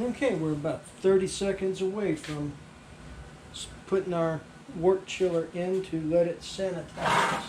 Okay, we're about 30 seconds away from putting our wort chiller in to let it sanitize.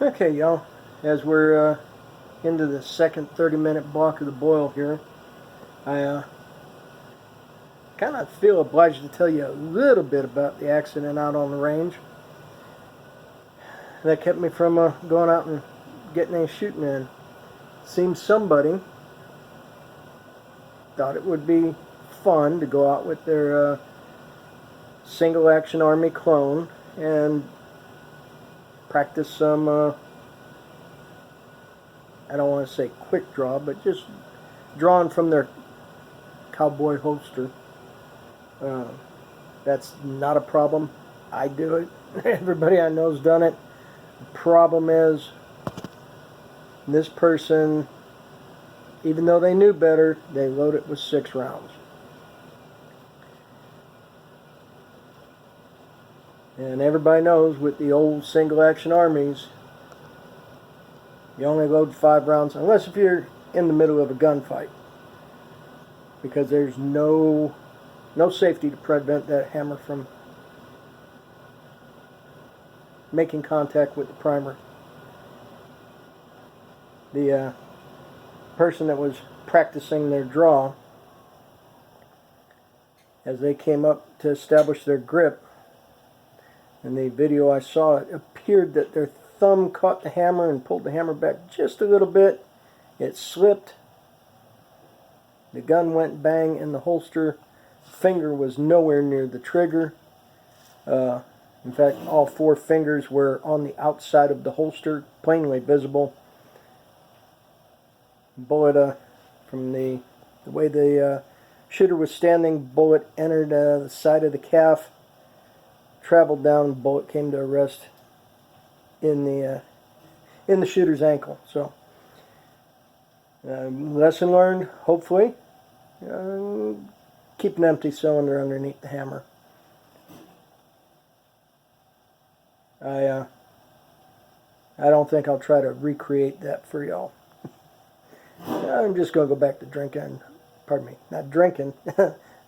Okay, y'all, as we're into the second 30-minute block of the boil here, I kind of feel obliged to tell you a little bit about the accident out on the range that kept me from going out and getting any shooting in. Seems somebody thought it would be fun to go out with their single action army clone and practice some I don't want to say quick draw, but just drawing from their cowboy holster. That's not a problem. I do it. Everybody I know's done it. The problem is this person, even though they knew better, they load it with 6 rounds. And everybody knows with the old single action armies, you only load 5 rounds, unless if you're in the middle of a gunfight, because there's no safety to prevent that hammer from making contact with the primer. The person that was practicing their draw, as they came up to establish their grip, in the video I saw, it appeared that their thumb caught the hammer and pulled the hammer back just a little bit. It slipped. The gun went bang in the holster. Finger was nowhere near the trigger. In fact, all 4 fingers were on the outside of the holster, plainly visible. Bullet, from the way the shooter was standing, bullet entered the side of the calf, traveled down, bullet came to a rest in the shooter's ankle. So, lesson learned, hopefully. Keep an empty cylinder underneath the hammer. I don't think I'll try to recreate that for y'all. I'm just going to go back to drinking, pardon me, not drinking,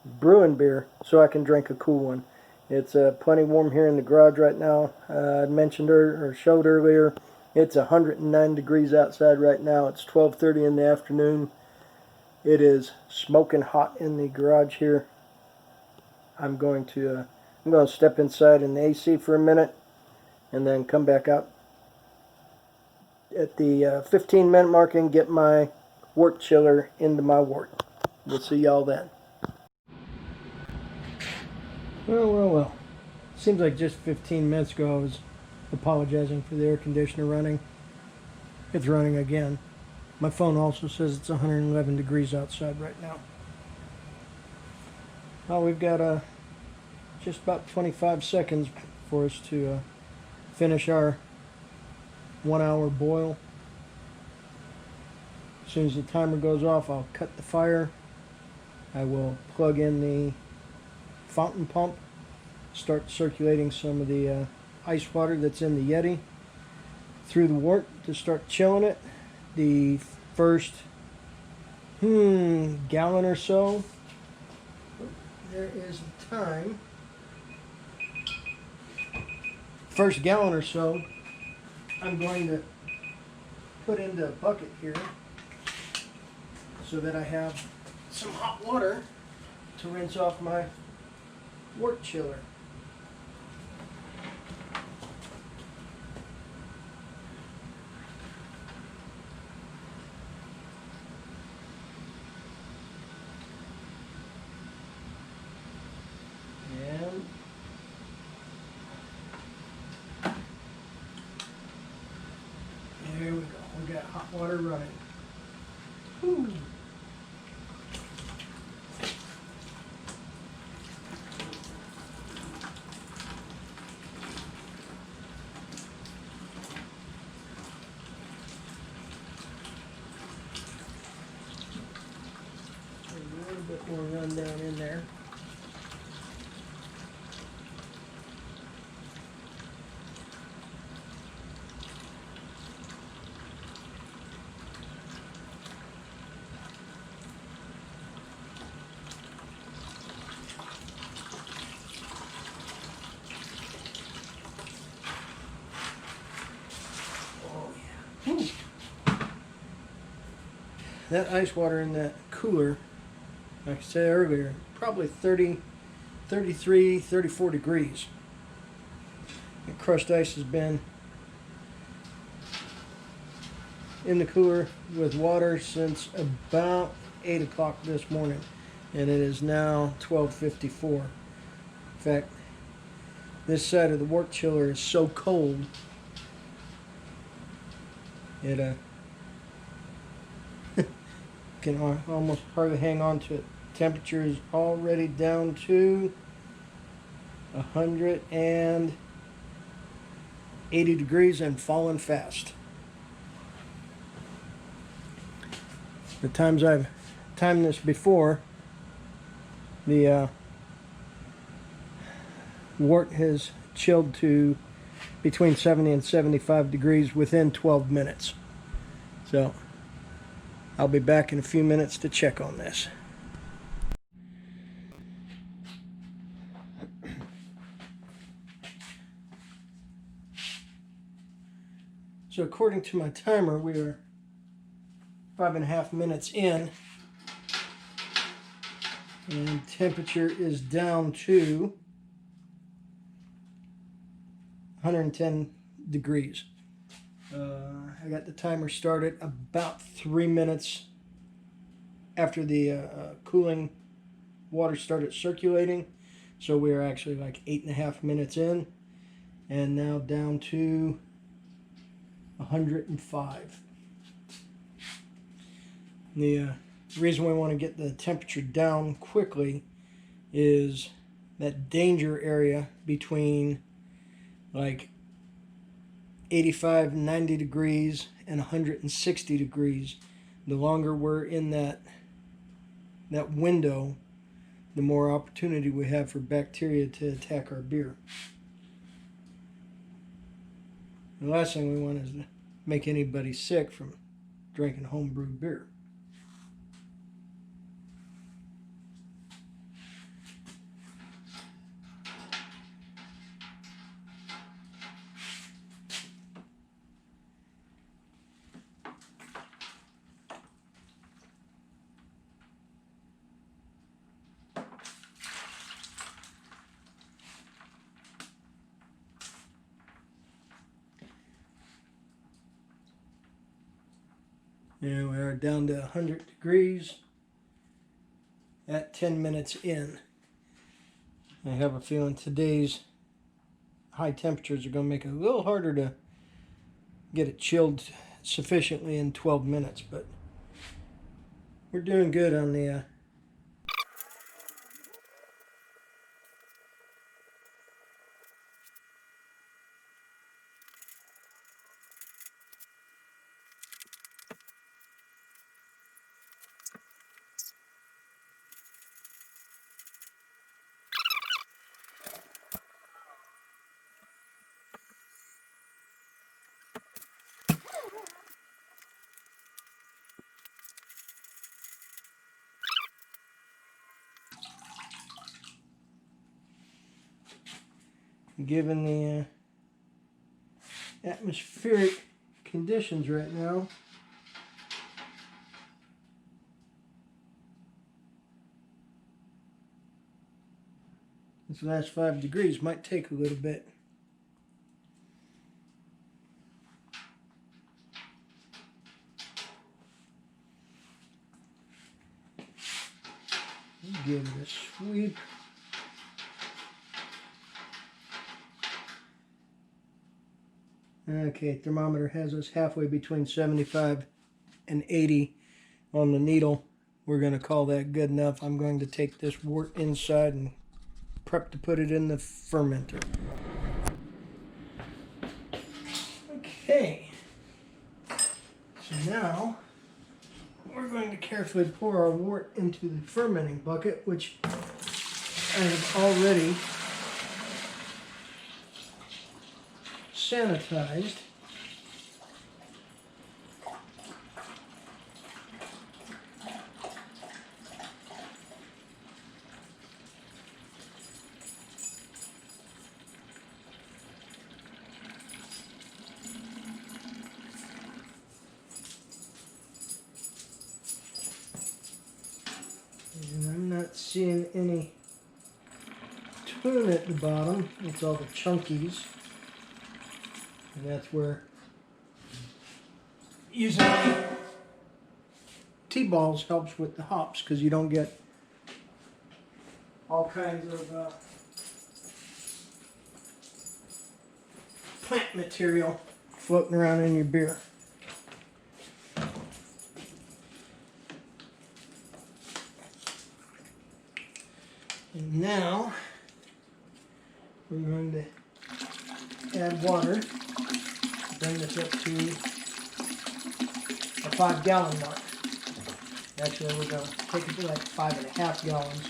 brewing beer so I can drink a cool one. It's plenty warm here in the garage right now. I mentioned or showed earlier, it's 109 degrees outside right now. It's 12:30 in the afternoon. It is smoking hot in the garage here. I'm going to step inside in the AC for a minute and then come back out at the 15-minute mark and get my wort chiller into my wort. We'll see y'all then. Well. Seems like just 15 minutes ago I was apologizing for the air conditioner running. It's running again. My phone also says it's 111 degrees outside right now. Well, we've got just about 25 seconds for us to finish our 1-hour boil. As soon as the timer goes off, I'll cut the fire. I will plug in the fountain pump, start circulating some of the ice water that's in the Yeti through the wort to start chilling it. The first gallon or so, there is a time, first gallon or so, I'm going to put into a bucket here so that I have some hot water to rinse off my wort chiller. And there we go. we got hot water running. Whew. A little bit more rundown in there. Whew. That ice water in that cooler, like I said earlier, probably 30, 33, 34 degrees. The crushed ice has been in the cooler with water since about 8 o'clock this morning, and it is now 12:54. In fact, this side of the work chiller is so cold it can almost hardly hang on to it. Temperature is already down to 180 degrees and falling fast. The times I've timed this before, the wort has chilled to between 70 and 75 degrees within 12 minutes. So I'll be back in a few minutes to check on this. So according to my timer, we are 5.5 minutes in, and temperature is down to 110 degrees. I got the timer started about 3 minutes after the cooling water started circulating, so we are actually like 8.5 minutes in, and now down to 105. The reason we want to get the temperature down quickly is that danger area between like 85, 90 degrees and 160 degrees. The longer we're in that window, the more opportunity we have for bacteria to attack our beer. The last thing we want is to make anybody sick from drinking homebrewed beer. And we are down to 100 degrees at 10 minutes in. I have a feeling today's high temperatures are going to make it a little harder to get it chilled sufficiently in 12 minutes, but we're doing good on the given the atmospheric conditions right now. This last 5 degrees might take a little bit. Give it a sweep. Okay, thermometer has us halfway between 75 and 80 on the needle. We're going to call that good enough. I'm going to take this wort inside and prep to put it in the fermenter. Okay, so now we're going to carefully pour our wort into the fermenting bucket, which I have already sanitized. And I'm not seeing any tune at the bottom. It's all the chunkies. And that's where using T-balls helps with the hops, because you don't get all kinds of plant material floating around in your beer. And now we're going to add water to bring this up to a 5-gallon mark. Actually, we're going to take it to like 5.5 gallons.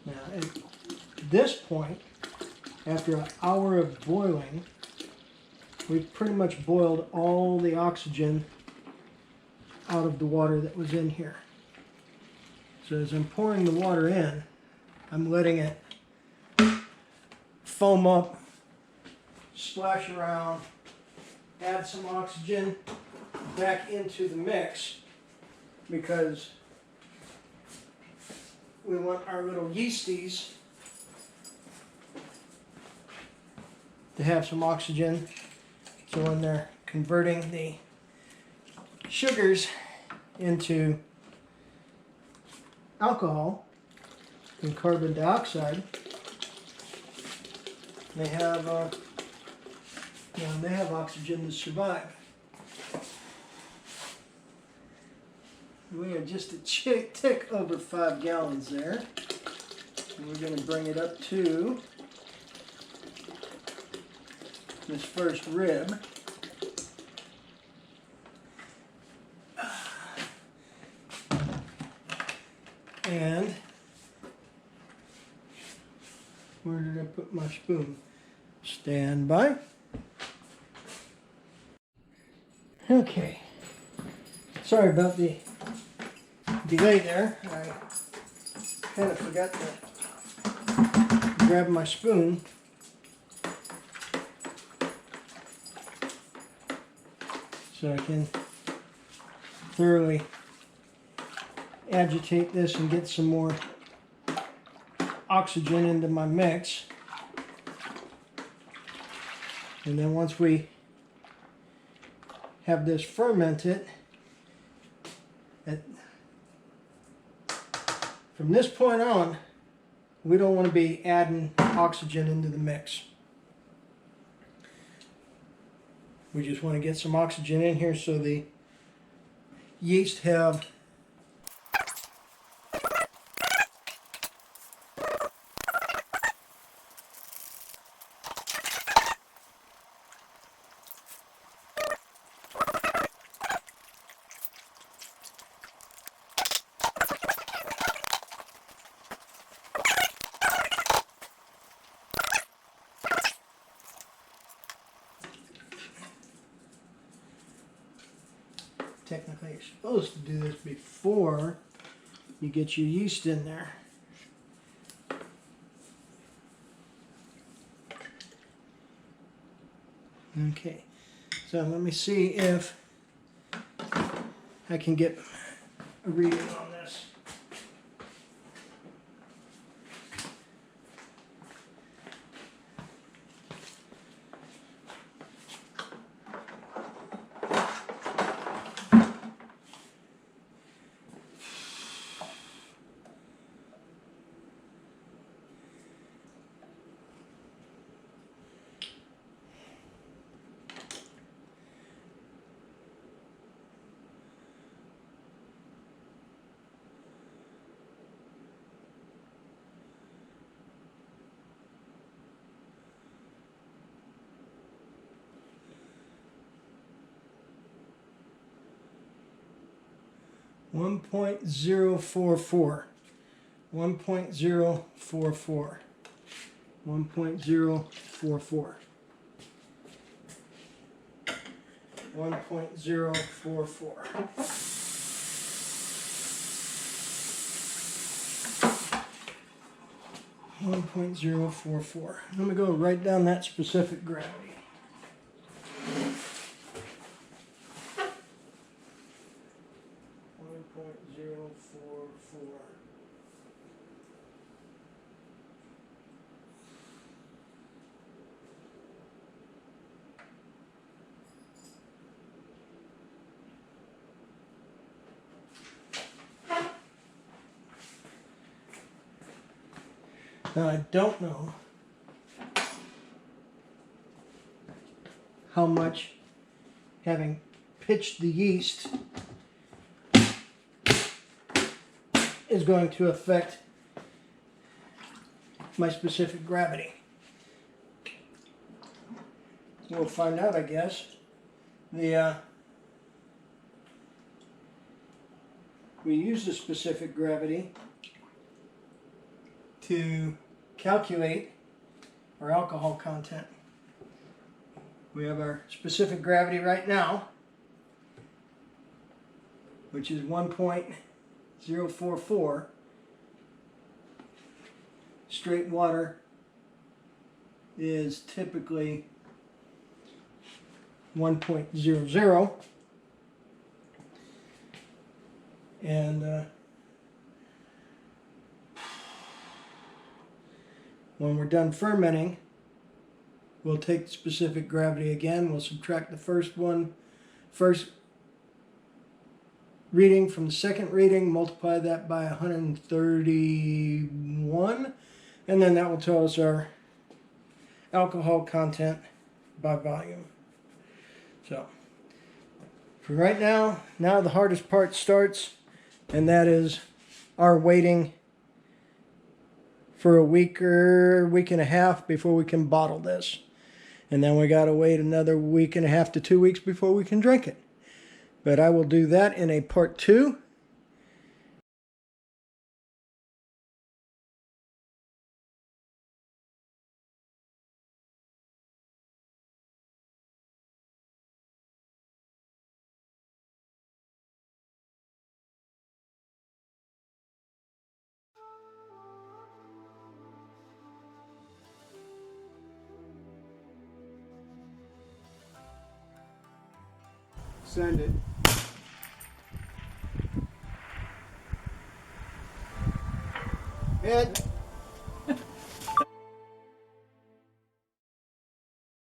Now, at this point, after an hour of boiling, we've pretty much boiled all the oxygen out of the water that was in here. So as I'm pouring the water in, I'm letting it foam up, splash around, add some oxygen back into the mix, because we want our little yeasties to have some oxygen, so when they're converting the sugars into alcohol and carbon dioxide, they have they have oxygen to survive. We are just a tick over 5 gallons there. And we're going to bring it up to this first rib. And where did I put my spoon? Stand by. Okay. Sorry about the delay there. I kind of forgot to grab my spoon. So I can thoroughly agitate this and get some more oxygen into my mix. And then once we have this fermented, from this point on, we don't want to be adding oxygen into the mix. We just want to get some oxygen in here so the yeast have technically you're supposed to do this before you get your yeast in there. Okay, so let me see if I can get a reading on this. 1.044. 1.044. 1.044. 1.044. 1.044. Let me go write down that specific gravity. 1.044. Now I don't know how much, having pitched the yeast, is going to affect my specific gravity. We'll find out, I guess. We use the specific gravity to calculate our alcohol content. We have our specific gravity right now, which is 1.044. Straight water is typically 1.00, and when we're done fermenting, we'll take the specific gravity again. We'll subtract the first reading from the second reading, multiply that by 131, and then that will tell us our alcohol content by volume. So, for right now the hardest part starts, and that is our waiting for a week or week and a half before we can bottle this. And then we got to wait another week and a half to 2 weeks before we can drink it. But I will do that in a part 2. Send it. Ed.